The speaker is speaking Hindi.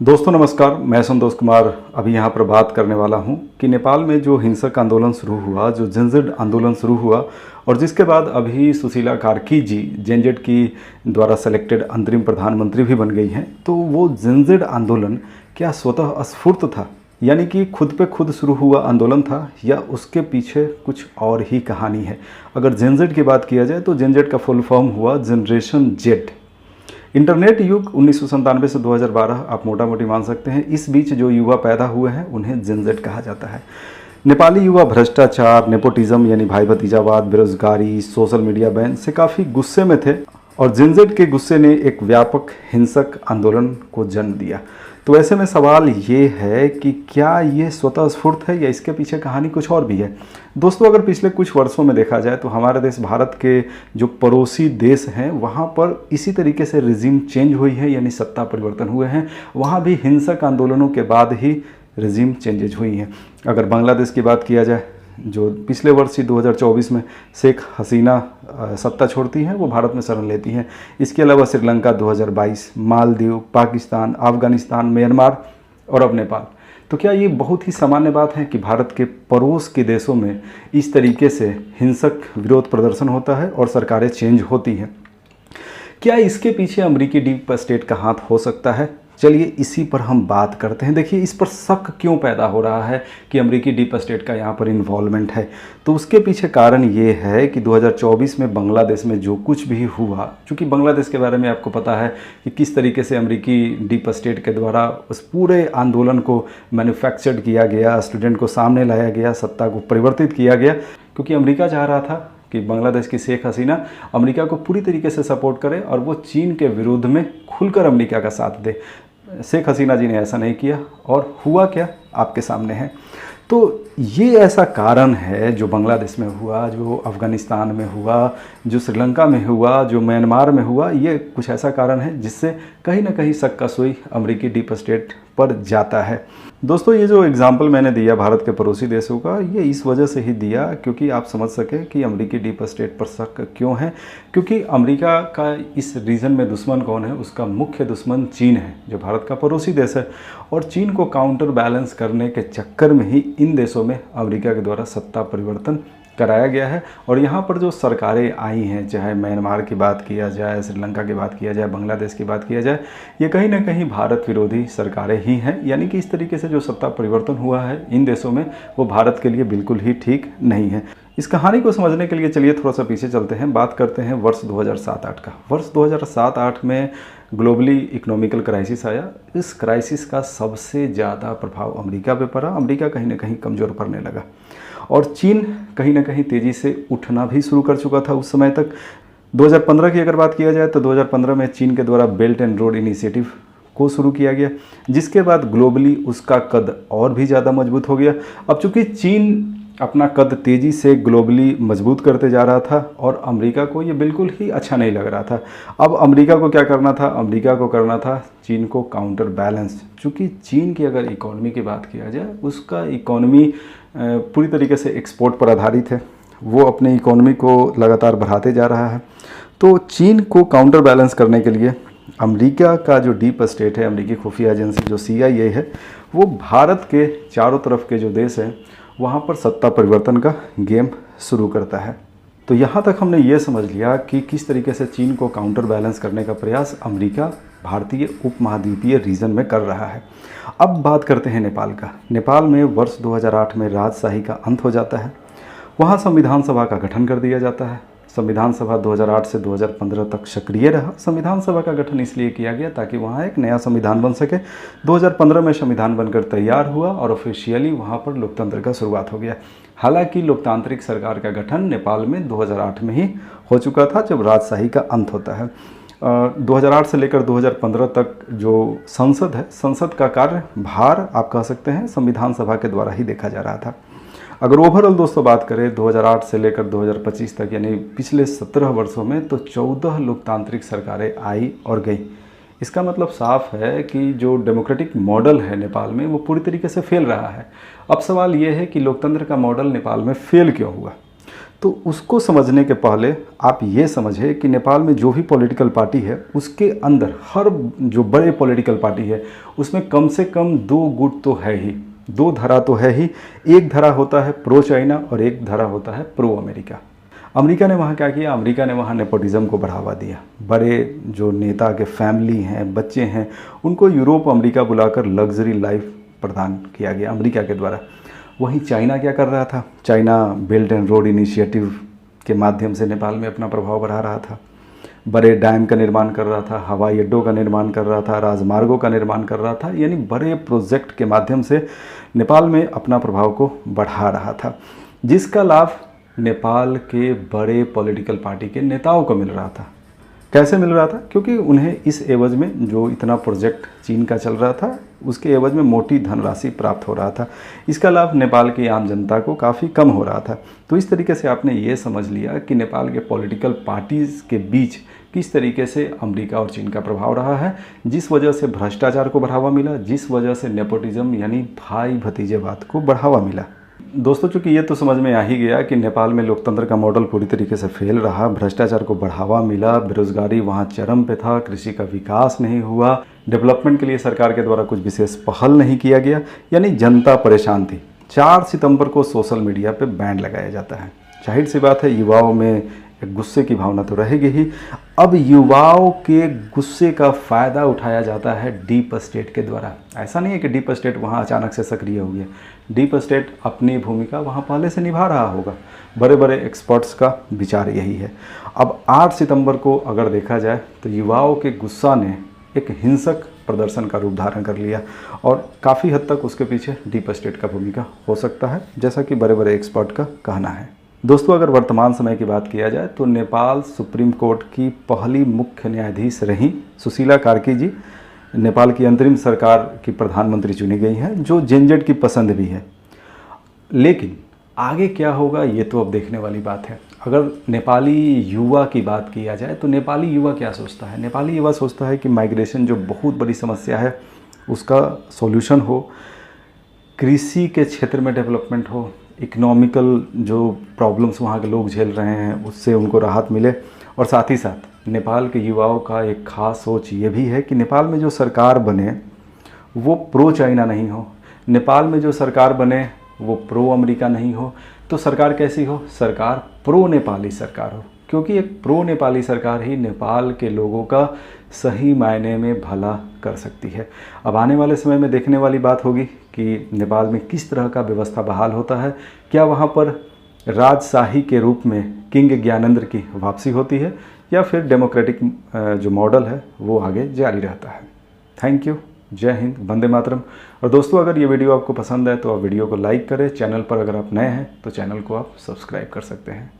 दोस्तों नमस्कार, मैं संतोष कुमार अभी यहाँ पर बात करने वाला हूँ कि नेपाल में जो हिंसक आंदोलन शुरू हुआ, जो जेनजेड आंदोलन शुरू हुआ और जिसके बाद अभी सुशीला कार्की जी जेनजेड की द्वारा सेलेक्टेड अंतरिम प्रधानमंत्री भी बन गई हैं। तो वो जेनजेड आंदोलन क्या स्वतः स्फूर्त था, यानी कि खुद पे खुद शुरू हुआ आंदोलन था, या उसके पीछे कुछ और ही कहानी है? अगर जेनजेड की बात किया जाए तो जेनजेड का फुल फॉर्म हुआ जनरेशन जेड। इंटरनेट युग 1997 से 2012 आप मोटा मोटी मान सकते हैं। इस बीच जो युवा पैदा हुए हैं उन्हें जेनजेड कहा जाता है। नेपाली युवा भ्रष्टाचार, नेपोटिज्म यानी भाई भतीजावाद, बेरोजगारी, सोशल मीडिया बैन से काफ़ी गुस्से में थे और जेनजेड के गुस्से ने एक व्यापक हिंसक आंदोलन को जन्म दिया। तो ऐसे में सवाल ये है कि क्या ये स्वतः स्फूर्त है या इसके पीछे कहानी कुछ और भी है? दोस्तों, अगर पिछले कुछ वर्षों में देखा जाए तो हमारे देश भारत के जो पड़ोसी देश हैं वहाँ पर इसी तरीके से रिजीम चेंज हुई है, यानी सत्ता परिवर्तन हुए हैं। वहाँ भी हिंसक आंदोलनों के बाद ही रिजीम चेंजेज हुई हैं। अगर बांग्लादेश की बात किया जाए, जो पिछले वर्ष ही 2024 में शेख हसीना सत्ता छोड़ती हैं, वो भारत में शरण लेती हैं। इसके अलावा श्रीलंका 2022, मालदीव, पाकिस्तान, अफगानिस्तान, म्यांमार और अब नेपाल। तो क्या ये बहुत ही सामान्य बात है कि भारत के पड़ोस के देशों में इस तरीके से हिंसक विरोध प्रदर्शन होता है और सरकारें चेंज होती हैं? क्या इसके पीछे अमेरिकी डीप स्टेट का हाथ हो सकता है? चलिए इसी पर हम बात करते हैं। देखिए, इस पर शक क्यों पैदा हो रहा है कि अमेरिकी डीप स्टेट का यहाँ पर इन्वॉल्वमेंट है? तो उसके पीछे कारण ये है कि 2024 में बांग्लादेश में जो कुछ भी हुआ, क्योंकि बांग्लादेश के बारे में आपको पता है कि किस तरीके से अमेरिकी डीप स्टेट के द्वारा उस पूरे आंदोलन को मैन्युफैक्चर्ड किया गया, स्टूडेंट को सामने लाया गया, सत्ता को परिवर्तित किया गया, क्योंकि अमेरिका चाह रहा था कि बांग्लादेश की शेख हसीना अमेरिका को पूरी तरीके से सपोर्ट करे और वो चीन के विरुद्ध में खुलकर अमेरिका का साथ दे। शेख हसीना जी ने ऐसा नहीं किया और हुआ क्या आपके सामने है। तो ये ऐसा कारण है जो बांग्लादेश में हुआ, जो अफ़गानिस्तान में हुआ, जो श्रीलंका में हुआ, जो म्यांमार में हुआ। ये कुछ ऐसा कारण है जिससे कहीं ना कहीं शक का सुई अमेरिकी डीप स्टेट पर जाता है। दोस्तों, ये जो एग्जाम्पल मैंने दिया भारत के पड़ोसी देशों का, ये इस वजह से ही दिया क्योंकि आप समझ सकें कि अमेरिकी डीप स्टेट पर शक क्यों है। क्योंकि अमेरिका का इस रीजन में दुश्मन कौन है? उसका मुख्य दुश्मन चीन है, जो भारत का पड़ोसी देश है। और चीन को काउंटर बैलेंस करने के चक्कर में ही इन देशों में अमेरिका के द्वारा सत्ता परिवर्तन कराया गया है। और यहाँ पर जो सरकारें आई हैं, चाहे म्यांमार की बात किया जाए, श्रीलंका की बात किया जाए, बांग्लादेश की बात किया जाए, ये कहीं ना कहीं भारत विरोधी सरकारें ही हैं। यानी कि इस तरीके से जो सत्ता परिवर्तन हुआ है इन देशों में, वो भारत के लिए बिल्कुल ही ठीक नहीं है। इस कहानी को समझने के लिए चलिए थोड़ा सा पीछे चलते हैं, बात करते हैं वर्ष 2007-8 का। वर्ष 2007-8 में ग्लोबली इकोनॉमिकल क्राइसिस आया। इस क्राइसिस का सबसे ज़्यादा प्रभाव अमेरिका पे पड़ा। अमेरिका कहीं ना कहीं कमज़ोर पड़ने लगा और चीन कहीं ना कहीं तेज़ी से उठना भी शुरू कर चुका था उस समय तक। 2015 की अगर बात किया जाए तो 2015 में चीन के द्वारा बेल्ट एंड रोड इनिशिएटिव को शुरू किया गया, जिसके बाद ग्लोबली उसका कद और भी ज़्यादा मजबूत हो गया। अब चूँकि चीन अपना कद तेज़ी से ग्लोबली मजबूत करते जा रहा था और अमेरिका को ये बिल्कुल ही अच्छा नहीं लग रहा था। अब अमेरिका को क्या करना था? अमेरिका को करना था चीन को काउंटर बैलेंस। चूँकि चीन की अगर इकोनॉमी की बात किया जाए, उसका इकोनॉमी पूरी तरीके से एक्सपोर्ट पर आधारित है। वो अपनी इकोनॉमी को लगातार बढ़ाते जा रहा है। तो चीन को काउंटर बैलेंस करने के लिए अमेरिका का जो डीप स्टेट है, अमेरिकी खुफिया एजेंसी जो CIA है, वो भारत के चारों तरफ के जो देश हैं वहाँ पर सत्ता परिवर्तन का गेम शुरू करता है। तो यहाँ तक हमने ये समझ लिया कि किस तरीके से चीन को काउंटर बैलेंस करने का प्रयास अमेरिका भारतीय उपमहाद्वीपीय रीजन में कर रहा है। अब बात करते हैं नेपाल का। नेपाल में वर्ष 2008 में राजशाही का अंत हो जाता है। वहाँ संविधान सभा का गठन कर दिया जाता है। संविधान सभा 2008 से 2015 तक सक्रिय रहा। संविधान सभा का गठन इसलिए किया गया ताकि वहाँ एक नया संविधान बन सके। 2015 में संविधान बनकर तैयार हुआ और ऑफिशियली वहाँ पर लोकतंत्र का शुरुआत हो गया। हालांकि लोकतांत्रिक सरकार का गठन नेपाल में 2008 में ही हो चुका था, जब राजशाही का अंत होता है। 2008 से लेकर 2015 तक जो संसद है, संसद का कार्य भार आप कह सकते हैं संविधान सभा के द्वारा ही देखा जा रहा था। अगर ओवरऑल दोस्तों बात करें 2008 से लेकर 2025 तक, यानी पिछले 17 वर्षों में, तो 14 लोकतांत्रिक सरकारें आई और गई। इसका मतलब साफ है कि जो डेमोक्रेटिक मॉडल है नेपाल में, वो पूरी तरीके से फेल रहा है। अब सवाल ये है कि लोकतंत्र का मॉडल नेपाल में फेल क्यों हुआ? तो उसको समझने के पहले आप ये समझे कि नेपाल में जो भी पॉलिटिकल पार्टी है उसके अंदर हर जो बड़े पॉलिटिकल पार्टी है उसमें कम से कम 2 गुट तो है ही, 2 धारा तो है ही। एक धारा होता है प्रो चाइना और एक धारा होता है प्रो अमेरिका। अमेरिका ने वहाँ क्या किया, अमेरिका ने वहाँ नेपोटिज़म को बढ़ावा दिया। बड़े जो नेता के फैमिली हैं, बच्चे हैं, उनको यूरोप अमेरिका बुलाकर लग्जरी लाइफ प्रदान किया गया अमेरिका के द्वारा। वहीं चाइना क्या कर रहा था, China belt and road initiative के माध्यम से नेपाल में अपना प्रभाव बढ़ा रहा था। बड़े डैम का निर्माण कर रहा था, हवाई अड्डों का निर्माण कर रहा था, राजमार्गों का निर्माण कर रहा था, यानी बड़े प्रोजेक्ट के माध्यम से नेपाल में अपना प्रभाव को बढ़ा रहा था, जिसका लाभ नेपाल के बड़े पॉलिटिकल पार्टी के नेताओं को मिल रहा था। कैसे मिल रहा था, क्योंकि उन्हें इस एवज में जो इतना प्रोजेक्ट चीन का चल रहा था उसके एवज में मोटी धनराशि प्राप्त हो रहा था। इसका लाभ नेपाल की आम जनता को काफ़ी कम हो रहा था। तो इस तरीके से आपने ये समझ लिया कि नेपाल के पॉलिटिकल पार्टीज़ के बीच किस तरीके से अमेरिका और चीन का प्रभाव रहा है, जिस वजह से भ्रष्टाचार को बढ़ावा मिला, जिस वजह से नेपोटिज्म यानी भाई भतीजेवाद को बढ़ावा मिला। दोस्तों, चूँकि ये तो समझ में आ ही गया कि नेपाल में लोकतंत्र का मॉडल पूरी तरीके से फेल रहा, भ्रष्टाचार को बढ़ावा मिला, बेरोजगारी वहाँ चरम पे था, कृषि का विकास नहीं हुआ, डेवलपमेंट के लिए सरकार के द्वारा कुछ विशेष पहल नहीं किया गया, यानी जनता परेशान थी। 4 सितंबर को सोशल मीडिया पे बैन लगाया जाता है। जाहिर सी बात है युवाओं में एक गुस्से की भावना तो रहेगी ही। अब युवाओं के गुस्से का फ़ायदा उठाया जाता है डीप स्टेट के द्वारा। ऐसा नहीं है कि डीप स्टेट वहाँ अचानक से सक्रिय हो गया। डीप स्टेट अपनी भूमिका वहाँ पहले से निभा रहा होगा। बड़े बड़े एक्सपर्ट्स का विचार यही है। अब 8 सितंबर को अगर देखा जाए तो युवाओं के गुस्सा ने एक हिंसक प्रदर्शन का रूप धारण कर लिया और काफ़ी हद तक उसके पीछे डीप स्टेट का भूमिका हो सकता है, जैसा कि बड़े बड़े एक्सपर्ट का कहना है। दोस्तों, अगर वर्तमान समय की बात किया जाए तो नेपाल सुप्रीम कोर्ट की पहली मुख्य न्यायाधीश रहीं सुशीला कार्की जी नेपाल की अंतरिम सरकार की प्रधानमंत्री चुनी गई हैं, जो जेनजेड की पसंद भी है। लेकिन आगे क्या होगा ये तो अब देखने वाली बात है। अगर नेपाली युवा की बात किया जाए तो नेपाली युवा क्या सोचता है? नेपाली युवा सोचता है कि माइग्रेशन जो बहुत बड़ी समस्या है उसका सॉल्यूशन हो, कृषि के क्षेत्र में डेवलपमेंट हो, इकोनॉमिकल जो प्रॉब्लम्स वहाँ के लोग झेल रहे हैं उससे उनको राहत मिले। और साथ ही साथ नेपाल के युवाओं का एक खास सोच ये भी है कि नेपाल में जो सरकार बने वो प्रो चाइना नहीं हो, नेपाल में जो सरकार बने वो प्रो अमेरिका नहीं हो। तो सरकार कैसी हो? सरकार प्रो नेपाली सरकार हो, क्योंकि एक प्रो नेपाली सरकार ही नेपाल के लोगों का सही मायने में भला कर सकती है। अब आने वाले समय में देखने वाली बात होगी कि नेपाल में किस तरह का व्यवस्था बहाल होता है। क्या वहाँ पर राजशाही के रूप में किंग ज्ञानेंद्र की वापसी होती है या फिर डेमोक्रेटिक जो मॉडल है वो आगे जारी रहता है। थैंक यू, जय हिंद, वंदे मातरम। और दोस्तों, अगर ये वीडियो आपको पसंद है तो आप वीडियो को लाइक करें। चैनल पर अगर आप नए हैं तो चैनल को आप सब्सक्राइब कर सकते हैं।